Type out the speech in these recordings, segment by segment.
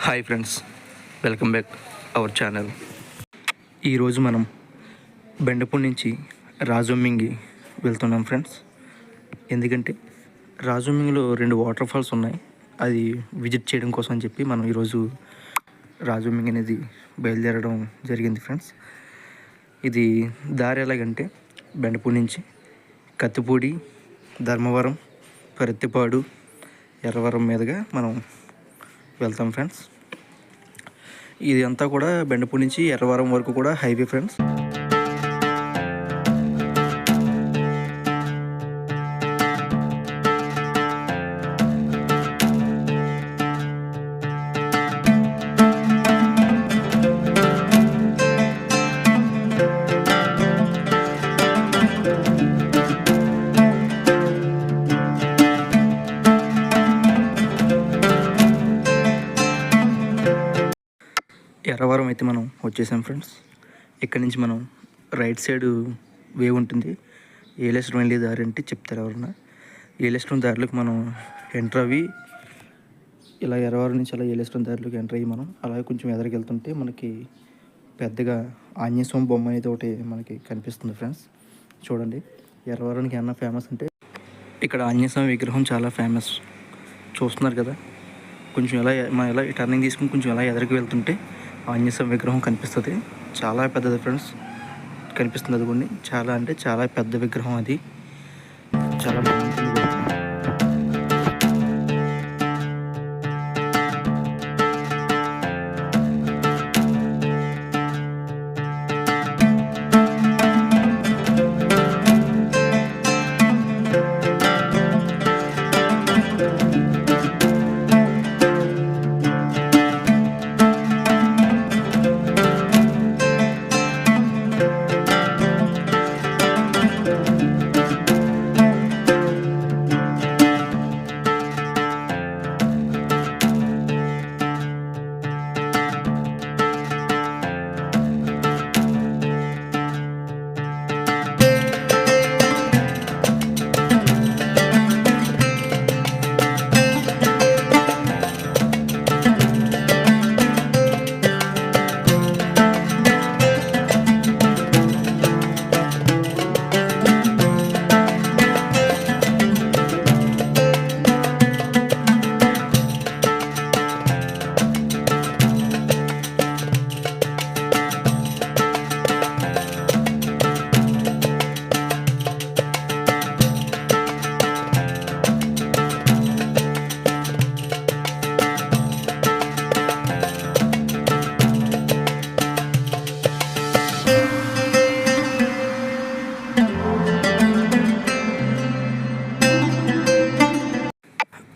Hi friends, welcome back our channel. ఈరోజు మనం బెండపూడి నుంచి రాజోమింగి వెళ్తున్నాం ఫ్రెండ్స్. ఎందుకంటే రాజోమింగిలో 2 వాటర్ ఫాల్స్ ఉన్నాయి. అది విజిట్ చేయడం కోసం అని చెప్పి మనం ఈరోజు రాజోమింగి అనేది బయలుదేరడం జరిగింది ఫ్రెండ్స్. ఇది దారి ఎలాగంటే బెండపూడి నుంచి కత్తిపూడి, ధర్మవరం, పరెత్తిపాడు, ఎర్రవరం మీదుగా మనం వెళ్తాం ఫ్రెండ్స్. ఇది అంతా కూడా బెండపూడి నుంచి ఎర్రవరం వరకు కూడా హైవే ఫ్రెండ్స్. ఎర్రవరం అయితే మనం వచ్చేసాం ఫ్రెండ్స్. ఇక్కడ నుంచి మనం రైట్ సైడ్ వే ఉంటుంది. ఏలేశ్వరం వెళ్ళే దారి అంటే చెప్తారు ఎవరన్నా. ఏలేశ్వరం దారిలోకి మనం ఎంటర్ అయ్యి ఇలా ఎర్రవరం నుంచి అలా ఏలేశ్వరం దారిలోకి ఎంటర్ అయ్యి మనం అలాగే కొంచెం ఎదరికి వెళ్తుంటే మనకి పెద్దగా ఆంజనేయ స్వామి బొమ్మ అయితే ఒకటి మనకి కనిపిస్తుంది ఫ్రెండ్స్. చూడండి, ఎర్రవరానికి ఏమన్నా ఫేమస్ అంటే ఇక్కడ ఆంజనేయ స్వామి విగ్రహం చాలా ఫేమస్. చూస్తున్నారు కదా, కొంచెం మనం ఇలా టర్నింగ్ తీసుకుని కొంచెం ఇలా ఎదరికి వెళ్తుంటే ఆంజనేయ స్వామి విగ్రహం కనిపిస్తుంది. చాలా పెద్దది ఫ్రెండ్స్, కనిపిస్తుంది. అది కొన్ని చాలా అంటే చాలా పెద్ద విగ్రహం. అది చాలా బాగుంటుంది.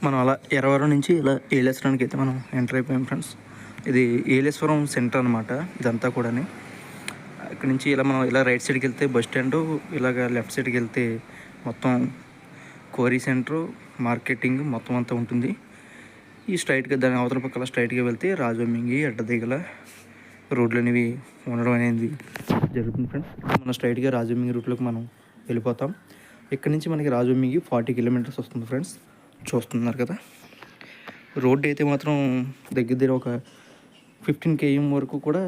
మనం అలా ఎర్రవరం నుంచి ఇలా ఏలేశ్వరానికి అయితే మనం ఎంటర్ అయిపోయాం ఫ్రెండ్స్. ఇది ఏలేశ్వరం సెంటర్ అనమాట ఇదంతా కూడా. ఇక్కడ నుంచి ఇలా మనం ఇలా రైట్ సైడ్కి వెళ్తే బస్ స్టాండు, ఇలాగ లెఫ్ట్ సైడ్కి వెళ్తే మొత్తం కోరీ సెంటరు, మార్కెటింగ్ మొత్తం అంతా ఉంటుంది. ఈ స్ట్రైట్గా దాని అవతల పక్కల స్ట్రైట్గా వెళ్తే రాజోమింగి అడ్డదిగల రోడ్లు అనేవి ఉండడం అనేది జరుగుతుంది ఫ్రెండ్స్. మనం స్ట్రైట్గా రాజోమింగి రూట్లోకి మనం వెళ్ళిపోతాం. ఇక్కడ నుంచి మనకి రాజోమింగి 40 కిలోమీటర్స్ వస్తుంది ఫ్రెండ్స్. చూస్తున్నారు కదా, రోడ్డు అయితే మాత్రం దగ్గర దగ్గర ఒక 15 km వరకు కూడా,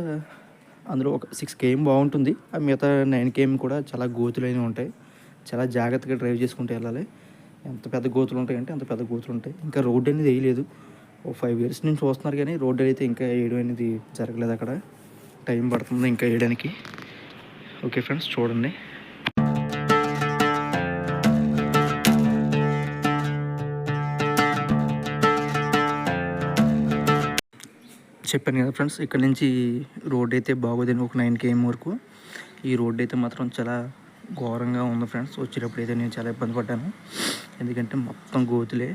అందులో ఒక 6 km బాగుంటుంది. ఆ మిగతా 9 km కూడా చాలా గోతులు అయినవి ఉంటాయి. చాలా జాగ్రత్తగా డ్రైవ్ చేసుకుంటూ వెళ్ళాలి. ఎంత పెద్ద గోతులు ఉంటాయంటే అంత పెద్ద గోతులు ఉంటాయి. ఇంకా రోడ్డు అనేది వేయలేదు. ఓ 5 years నుంచి చూస్తున్నారు కానీ రోడ్డు అయితే ఇంకా వేయడం అనేది జరగలేదు. అక్కడ టైం పడుతుంది ఇంకా వేయడానికి. ఓకే ఫ్రెండ్స్, చూడండి. చెప్పాను కదా ఫ్రెండ్స్, ఇక్కడ నుంచి రోడ్ అయితే బాగోదని ఒక 9 km వరకు. ఈ రోడ్ అయితే మాత్రం చాలా ఘోరంగా ఉంది ఫ్రెండ్స్. వచ్చేటప్పుడు అయితే నేను చాలా ఇబ్బంది పడ్డాను. ఎందుకంటే మొత్తం గోతులే.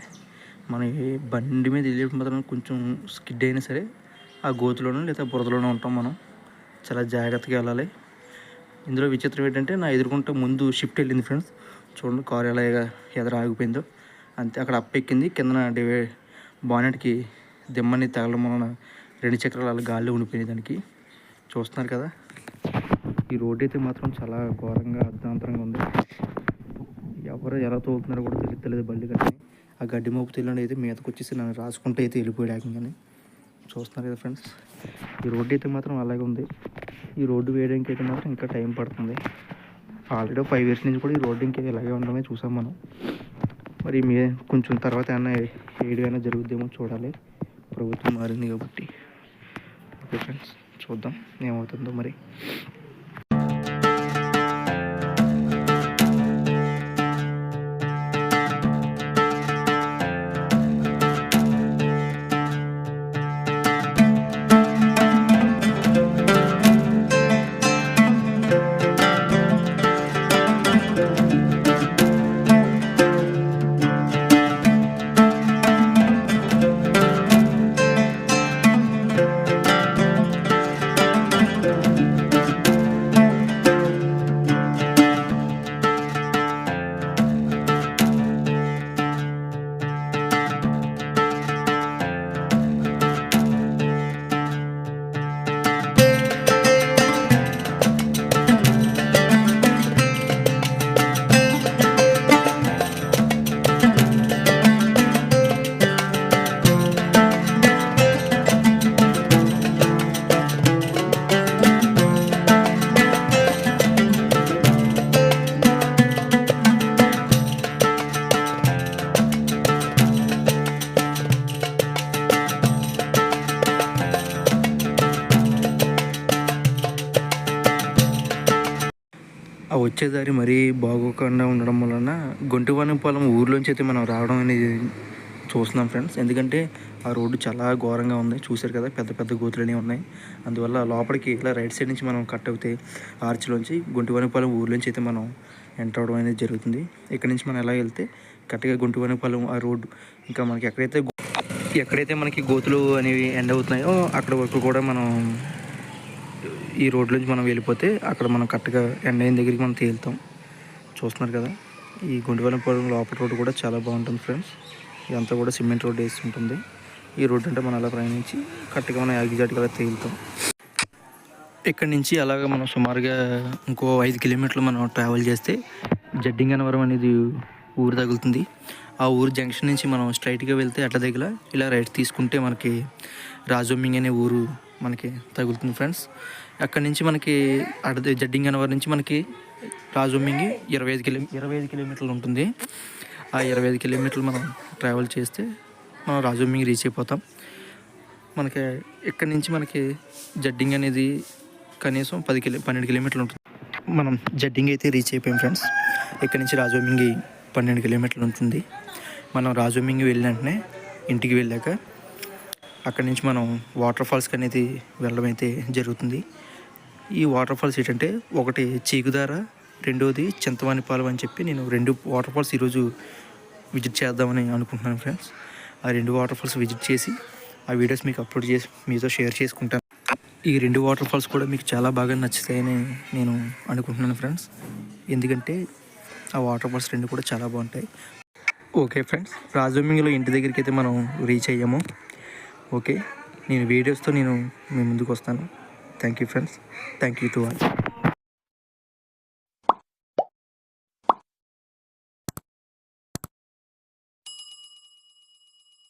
మనం ఏ బండి మీద వెళ్ళేటప్పుడు మాత్రం కొంచెం స్కిడ్ అయినా సరే ఆ గోతులోనూ లేదా బురదలోనూ ఉంటాం. మనం చాలా జాగ్రత్తగా వెళ్ళాలి. ఇందులో విచిత్రం ఏంటంటే నా ఎదుర్కొంటే ముందు షిఫ్ట్ వెళ్ళింది ఫ్రెండ్స్. చూడండి కారు ఎలా ఎదురు ఆగిపోయిందో. అంతే, అక్కడ అప్పెక్కింది. కిందన బానెట్కి దిమ్మని తగలడం వలన 2 చక్రాలు అలా గాల్లో ఉండిపోయినాయి దానికి. చూస్తున్నారు కదా, ఈ రోడ్డు అయితే మాత్రం చాలా ఘోరంగా అర్ధాంతరంగా ఉంది. ఎవరు ఎలా తోలుతున్నారో కూడా తెలియదు బండి. కానీ ఆ గడ్డి మోపు తెలియని అయితే మీదకి వచ్చేసి నన్ను రాసుకుంటూ అయితే వెళ్ళిపోయాడు. కానీ చూస్తున్నారు కదా ఫ్రెండ్స్, ఈ రోడ్డు అయితే మాత్రం అలాగే ఉంది. ఈ రోడ్డు వేయడానికి అయితే మాత్రం ఇంకా టైం పడుతుంది. ఆల్రెడీ 5 years నుంచి కూడా ఈ రోడ్డు ఇంకా ఇలాగే ఉండడమే చూసాం మనం. మరి కొంచెం తర్వాత ఏమైనా ఏమైనా జరుగుద్దేమో చూడాలి, ప్రభుత్వం మారింది కాబట్టి. ఓకే ఫ్రెండ్స్, చూద్దాం ఏమవుతుందో మరి. ఆ వచ్చేదారి మరీ బాగోకుండా ఉండడం వలన గొంటివానిపాలెం ఊర్లోంచి అయితే మనం రావడం అనేది చూస్తున్నాం ఫ్రెండ్స్. ఎందుకంటే ఆ రోడ్డు చాలా ఘోరంగా ఉంది, చూశారు కదా, పెద్ద పెద్ద గోతులు అనేవి ఉన్నాయి. అందువల్ల లోపలికి ఇలా రైట్ సైడ్ నుంచి మనం కట్ అవుతే ఆర్చ్లోంచి గొంటివానిపాలెం ఊర్లోంచి అయితే మనం ఎంటర్ అవడం అనేది జరుగుతుంది. ఇక్కడ నుంచి మనం ఎలా వెళ్తే కరెక్ట్గా గొంటివానిపాలెం ఆ రోడ్డు ఇంకా మనకి ఎక్కడైతే మనకి గోతులు అనేవి ఎండ్ అవుతున్నాయో అక్కడ వరకు కూడా మనం ఈ రోడ్లోంచి మనం వెళ్ళిపోతే అక్కడ మనం కరెక్ట్గా ఎండ్ అయిన దగ్గరికి మనం తేలుతాం. చూస్తున్నారు కదా, ఈ గుంటివానిపాలెం లోపల రోడ్డు కూడా చాలా బాగుంటుంది ఫ్రెండ్స్. ఇదంతా కూడా సిమెంట్ రోడ్ వేసి ఉంటుంది. ఈ రోడ్డు అంటే మనం అలా ప్రయాణించి కరెక్ట్గా మనం ఎగ్జాక్ట్గా అలా తేలుతాం. ఇక్కడి నుంచి అలాగ మనం సుమారుగా ఇంకో 5 kilometers మనం ట్రావెల్ చేస్తే జడ్డింగనవరం అనేది ఊరు తగులుతుంది. ఆ ఊరు జంక్షన్ నుంచి మనం స్ట్రైట్గా వెళ్తే అట్ల దగ్గర ఇలా రైట్ తీసుకుంటే మనకి రాజోమింగ్ అనే ఊరు మనకి తగులుతుంది ఫ్రెండ్స్. అక్కడి నుంచి మనకి జడ్డింగనవరం నుంచి మనకి రాజోమింగ్ 25 kilometers ఉంటుంది. ఆ 25 kilometers మనం ట్రావెల్ చేస్తే మనం రాజోమింగ్ రీచ్ అయిపోతాం. మనకి ఇక్కడి నుంచి మనకి జడ్డింగ్ అనేది కనీసం 12 kilometers ఉంటుంది. మనం జడ్డింగ్ అయితే రీచ్ అయిపోయాం ఫ్రెండ్స్. ఇక్కడి నుంచి రాజోమింగ్ 12 kilometers ఉంటుంది. మనం రాజోమింగ్ వెళ్ళిన వెంటనే ఇంటికి వెళ్ళాక అక్కడి నుంచి మనం వాటర్ ఫాల్స్కి అనేది వెళ్ళడం అయితే జరుగుతుంది. ఈ వాటర్ ఫాల్స్ ఏంటంటే ఒకటి చీకుదార, రెండోది చింతవానిపాలెం అని చెప్పి నేను 2 వాటర్ ఫాల్స్ ఈరోజు విజిట్ చేద్దామని అనుకుంటున్నాను ఫ్రెండ్స్. ఆ 2 వాటర్ ఫాల్స్ విజిట్ చేసి ఆ వీడియోస్ మీకు అప్లోడ్ చేసి మీతో షేర్ చేసుకుంటాను. ఈ 2 వాటర్ ఫాల్స్ కూడా మీకు చాలా బాగా నచ్చుతాయని నేను అనుకుంటున్నాను ఫ్రెండ్స్. ఎందుకంటే ఆ వాటర్ ఫాల్స్ 2 కూడా చాలా బాగుంటాయి. ఓకే ఫ్రెండ్స్, రాజోమింగ్లో ఇంటి దగ్గరికి అయితే మనం రీచ్ అయ్యాము. ఓకే, నేను వీడియోస్తో మీ ముందుకు వస్తాను. Thank you friends, thank you to all.